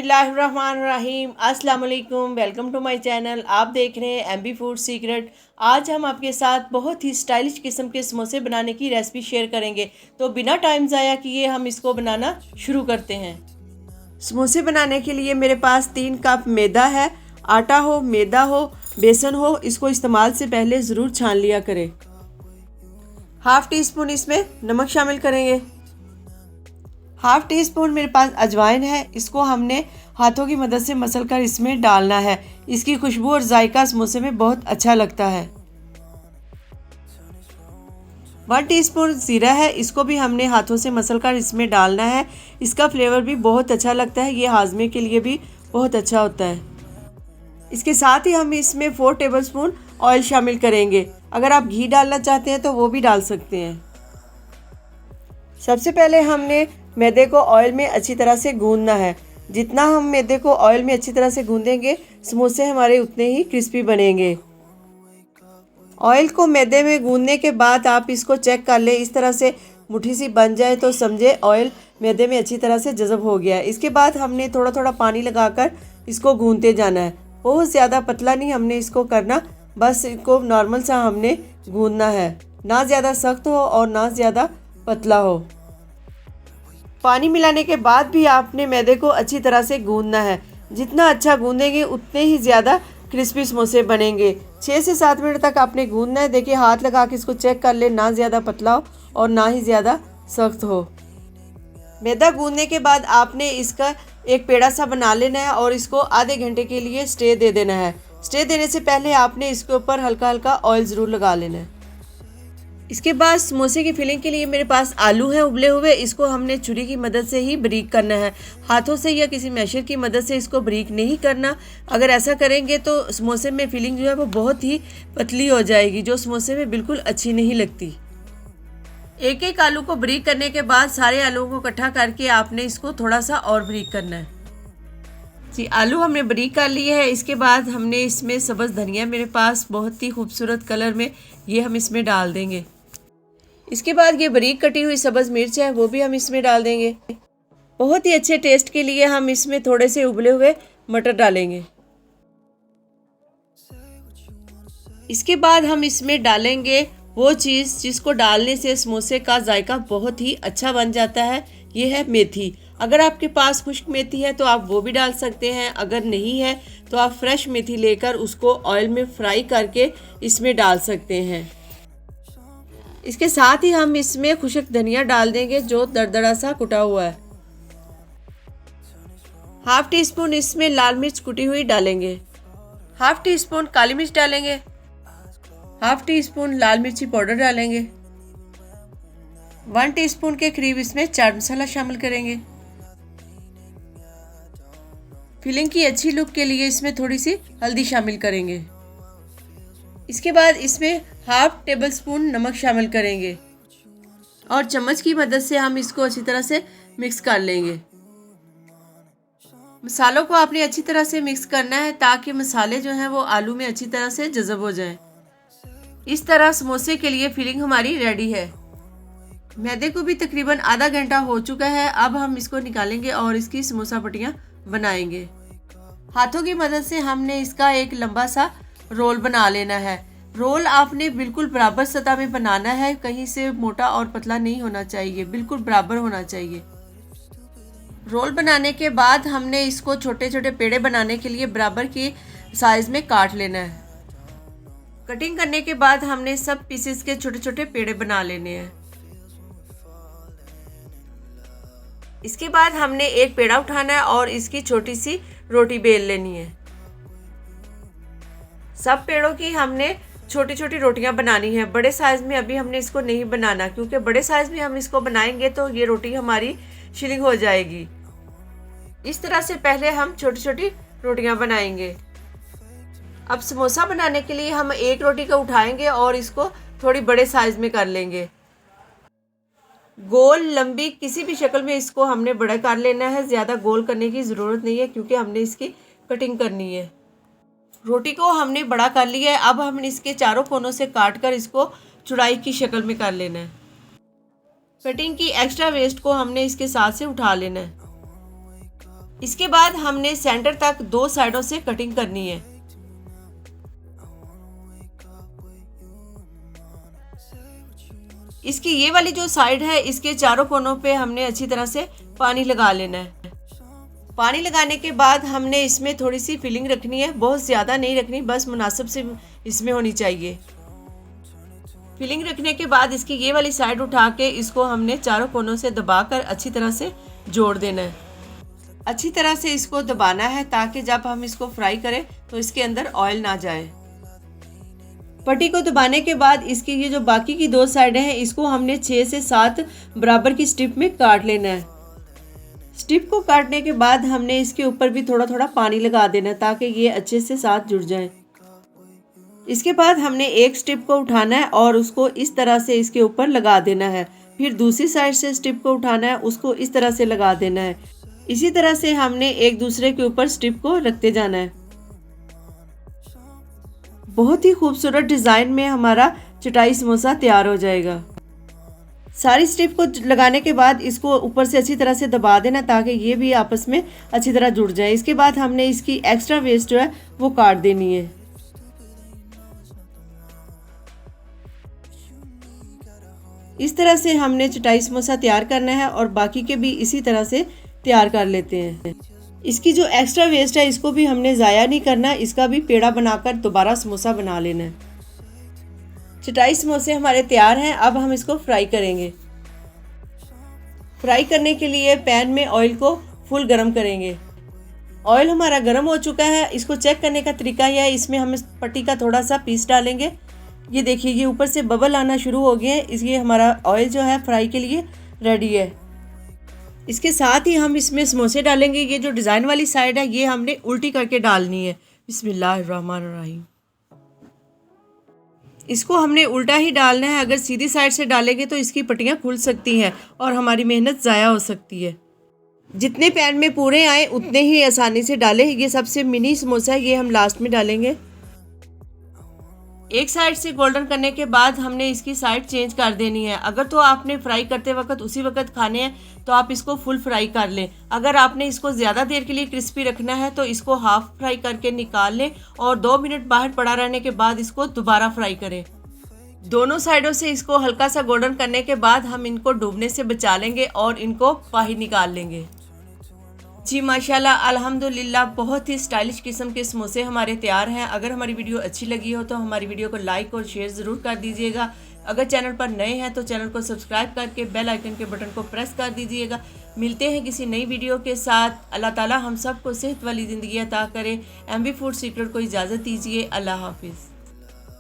बिस्मिल्लाहिर्रहमानिर्रहीम अस्सलाम वालेकुम। Welcome to my channel. आप देख रहे हैं MB फूड सीक्रेट। आज हम आपके साथ बहुत ही स्टाइलिश किस्म के समोसे बनाने की रेसिपी शेयर करेंगे। तो बिना टाइम ज़ाया किए हम इसको बनाना शुरू करते हैं। समोसे बनाने के लिए मेरे पास 3 कप मैदा है। आटा हो, मैदा हो, बेसन हो, इसको इस्तेमाल से पहले ज़रूर छान लिया करें। हाफ़ टी स्पून इसमें नमक शामिल करेंगे। हाफ़ टी स्पून मेरे पास अजवाइन है। इसको हमने हाथों की मदद से मसल कर इसमें डालना है। इसकी खुशबू और जायका समोसे में बहुत अच्छा लगता है। 1 टीस्पून ज़ीरा है। इसको भी हमने हाथों से मसल कर इसमें डालना है। इसका फ्लेवर भी बहुत अच्छा लगता है। ये हाजमे के लिए भी बहुत अच्छा होता है। इसके साथ ही हम इसमें 4 टेबलस्पून ऑयल शामिल करेंगे। अगर आप घी डालना चाहते हैं तो वो भी डाल सकते हैं। सबसे पहले हमने मैदे को ऑयल में अच्छी तरह से गूंदना है। जितना हम मैदे को ऑयल में अच्छी तरह से गूंदेंगे, समोसे हमारे उतने ही क्रिस्पी बनेंगे। ऑयल को मैदे में गूंदने के बाद आप इसको चेक कर लें। इस तरह से मुट्ठी सी बन जाए तो समझे ऑयल मैदे में अच्छी तरह से जज़ब हो गया है। इसके बाद हमने थोड़ा थोड़ा पानी लगाकर इसको गूंदते जाना है। बहुत ज़्यादा पतला नहीं हमने इसको करना, बस इसको नॉर्मल सा हमने गूंदना है। ना ज़्यादा सख्त हो और ना ज़्यादा पतला हो। पानी मिलाने के बाद भी आपने मैदे को अच्छी तरह से गूंदना है। जितना अच्छा गूंदेंगे उतने ही ज़्यादा क्रिस्पी समोसे बनेंगे। 6 से 7 मिनट तक आपने गूंदना है। देखिए, हाथ लगा के इसको चेक कर ले, ना ज़्यादा पतला हो और ना ही ज़्यादा सख्त हो। मैदा गूंदने के बाद आपने इसका एक पेड़ा सा बना लेना है और इसको आधे घंटे के लिए स्टे दे देना है। स्टे देने से पहले आपने इसके ऊपर हल्का हल्का ऑयल ज़रूर लगा लेना है। इसके बाद समोसे की फिलिंग के लिए मेरे पास आलू है उबले हुए। इसको हमने छुरी की मदद से ही बारीक करना है। हाथों से या किसी मैशर की मदद से इसको बारीक नहीं करना। अगर ऐसा करेंगे तो समोसे में फिलिंग जो है वो बहुत ही पतली हो जाएगी, जो समोसे में बिल्कुल अच्छी नहीं लगती। एक एक आलू को बारीक करने के बाद सारे आलूओं को इकट्ठा करके आपने इसको थोड़ा सा और बारीक करना है। जी, आलू हमने बारीक कर लिए है। इसके बाद हमने इसमें सब्ज़ धनिया मेरे पास बहुत ही खूबसूरत कलर में, ये हम इसमें डाल देंगे। इसके बाद ये बारीक कटी हुई सब्ज़ मिर्च है, वो भी हम इसमें डाल देंगे। बहुत ही अच्छे टेस्ट के लिए हम इसमें थोड़े से उबले हुए मटर डालेंगे। इसके बाद हम इसमें डालेंगे वो चीज़ जिसको डालने से समोसे का जायका बहुत ही अच्छा बन जाता है। ये है मेथी। अगर आपके पास खुश्क मेथी है तो आप वो भी डाल सकते हैं। अगर नहीं है तो आप फ्रेश मेथी लेकर उसको ऑयल में फ्राई करके इसमें डाल सकते हैं। इसके साथ ही हम इसमें खुश्क धनिया डाल देंगे जो दरदरा सा कुटा हुआ है। हाफ़ टी स्पून इसमें लाल मिर्च कुटी हुई डालेंगे। हाफ़ टी स्पून काली मिर्च डालेंगे। हाफ़ टी स्पून लाल मिर्ची पाउडर डालेंगे। 1 टीस्पून के करीब इसमें चाट मसाला शामिल करेंगे। फिलिंग की अच्छी लुक के लिए इसमें थोड़ी सी हल्दी शामिल करेंगे। इसके बाद इसमें हाफ़ टेबल स्पून नमक शामिल करेंगे और चम्मच की मदद से हम इसको अच्छी तरह से मिक्स कर लेंगे। मसालों को आपने अच्छी तरह से मिक्स करना है ताकि मसाले जो हैं वो आलू में अच्छी तरह से जज़ब हो जाएं। इस तरह समोसे के लिए फिलिंग हमारी रेडी है। मैदे को भी तकरीबन आधा घंटा हो चुका है। अब हम इसको निकालेंगे और इसकी समोसा पट्टियाँ बनाएंगे। हाथों की मदद से हमने इसका एक लंबा सा रोल बना लेना है। रोल आपने बिल्कुल बराबर सतह में बनाना है, कहीं से मोटा और पतला नहीं होना चाहिए, बिल्कुल बराबर होना चाहिए। रोल बनाने के बाद हमने इसको छोटे छोटे पेड़े बनाने के लिए बराबर के साइज में काट लेना है। कटिंग करने के बाद हमने सब पीसेस के छोटे छोटे पेड़े बना लेने हैं। इसके बाद हमने एक पेड़ा उठाना है और इसकी छोटी सी रोटी बेल लेनी है। सब पेड़ों की हमने छोटी छोटी रोटियां बनानी है। बड़े साइज़ में अभी हमने इसको नहीं बनाना, क्योंकि बड़े साइज़ में हम इसको बनाएंगे तो ये रोटी हमारी शिलिंग हो जाएगी। इस तरह से पहले हम छोटी छोटी रोटियां बनाएंगे। अब समोसा बनाने के लिए हम एक रोटी को उठाएंगे और इसको थोड़ी बड़े साइज़ में कर लेंगे। गोल लंबी किसी भी शक्ल में इसको हमने बड़ा कर लेना है। ज़्यादा गोल करने की ज़रूरत नहीं है क्योंकि हमने इसकी कटिंग करनी है। रोटी को हमने बड़ा कर लिया है। अब हम इसके चारों कोनों से काट कर इसको चौड़ाई की शक्ल में कर लेना है। कटिंग की एक्स्ट्रा वेस्ट को हमने इसके साथ से उठा लेना है। इसके बाद हमने सेंटर तक 2 साइडों से कटिंग करनी है। इसकी ये वाली जो साइड है इसके चारों कोनों पे हमने अच्छी तरह से पानी लगा लेना है। पानी लगाने के बाद हमने इसमें थोड़ी सी फिलिंग रखनी है, बहुत ज़्यादा नहीं रखनी, बस मुनासिब से इसमें होनी चाहिए। फिलिंग रखने के बाद इसकी ये वाली साइड उठा के इसको हमने चारों कोनों से दबाकर अच्छी तरह से जोड़ देना है। अच्छी तरह से इसको दबाना है ताकि जब हम इसको फ्राई करें तो इसके अंदर ऑयल ना जाए। पट्टी को दबाने के बाद इसकी ये जो बाकी की 2 साइडें हैं इसको हमने 6 से 7 बराबर की स्ट्रिप में काट लेना है। स्ट्रिप को काटने के बाद हमने इसके ऊपर भी थोड़ा थोड़ा पानी लगा देना है ताकि ये अच्छे से साथ जुड़ जाए। इसके बाद हमने एक स्ट्रिप को उठाना है और उसको इस तरह से इसके ऊपर लगा देना है। फिर दूसरी साइड से स्ट्रिप को उठाना है, उसको इस तरह से लगा देना है। इसी तरह से हमने एक दूसरे के ऊपर स्ट्रिप को रखते जाना है। बहुत ही खूबसूरत डिज़ाइन में हमारा चटाई समोसा तैयार हो जाएगा। सारी स्ट्रिप को लगाने के बाद इसको ऊपर से अच्छी तरह से दबा देना ताकि ये भी आपस में अच्छी तरह जुड़ जाए। इसके बाद हमने इसकी एक्स्ट्रा वेस्ट जो है वो काट देनी है। इस तरह से हमने चटाई समोसा तैयार करना है और बाकी के भी इसी तरह से तैयार कर लेते हैं। इसकी जो एक्स्ट्रा वेस्ट है इसको भी हमने ज़ाया नहीं करना, इसका भी पेड़ा बनाकर दोबारा समोसा बना लेना है। चटाई समोसे हमारे तैयार हैं। अब हम इसको फ्राई करेंगे। फ्राई करने के लिए पैन में ऑयल को फुल गरम करेंगे। ऑयल हमारा गरम हो चुका है। इसको चेक करने का तरीका यह है, इसमें हम पट्टी का थोड़ा सा पीस डालेंगे। ये देखिए ये ऊपर से बबल आना शुरू हो गए हैं, इसलिए हमारा ऑयल जो है फ्राई के लिए रेडी है। इसके साथ ही हम इसमें समोसे डालेंगे। ये जो डिज़ाइन वाली साइड है ये हमने उल्टी करके डालनी है। बिस्मिल्लाहिर्रहमानिर्रहीम। इसको हमने उल्टा ही डालना है। अगर सीधी साइड से डालेंगे तो इसकी पट्टियाँ खुल सकती हैं और हमारी मेहनत ज़ाया हो सकती है। जितने पैन में पूरे आए उतने ही आसानी से डालें। ये सबसे मिनी समोसा है, ये हम लास्ट में डालेंगे। एक साइड से गोल्डन करने के बाद हमने इसकी साइड चेंज कर देनी है। अगर तो आपने फ्राई करते वक्त उसी वक्त खाने हैं तो आप इसको फुल फ्राई कर लें। अगर आपने इसको ज़्यादा देर के लिए क्रिस्पी रखना है तो इसको हाफ फ्राई करके निकाल लें और 2 मिनट बाहर पड़ा रहने के बाद इसको दोबारा फ्राई करें। दोनों साइडों से इसको हल्का सा गोल्डन करने के बाद हम इनको डूबने से बचा लेंगे और इनको बाहर निकाल लेंगे। जी माशाल्लाह अल्हम्दुलिल्लाह, बहुत ही स्टाइलिश किस्म के समोसे हमारे तैयार हैं। अगर हमारी वीडियो अच्छी लगी हो तो हमारी वीडियो को लाइक और शेयर ज़रूर कर दीजिएगा। अगर चैनल पर नए हैं तो चैनल को सब्सक्राइब करके बेल आइकन के बटन को प्रेस कर दीजिएगा। मिलते हैं किसी नई वीडियो के साथ। अल्लाह ताला हम सबको सेहत वाली ज़िंदगी अता करे। MB फूड सीक्रेट को इजाज़त दीजिए। अल्लाह हाफिज़।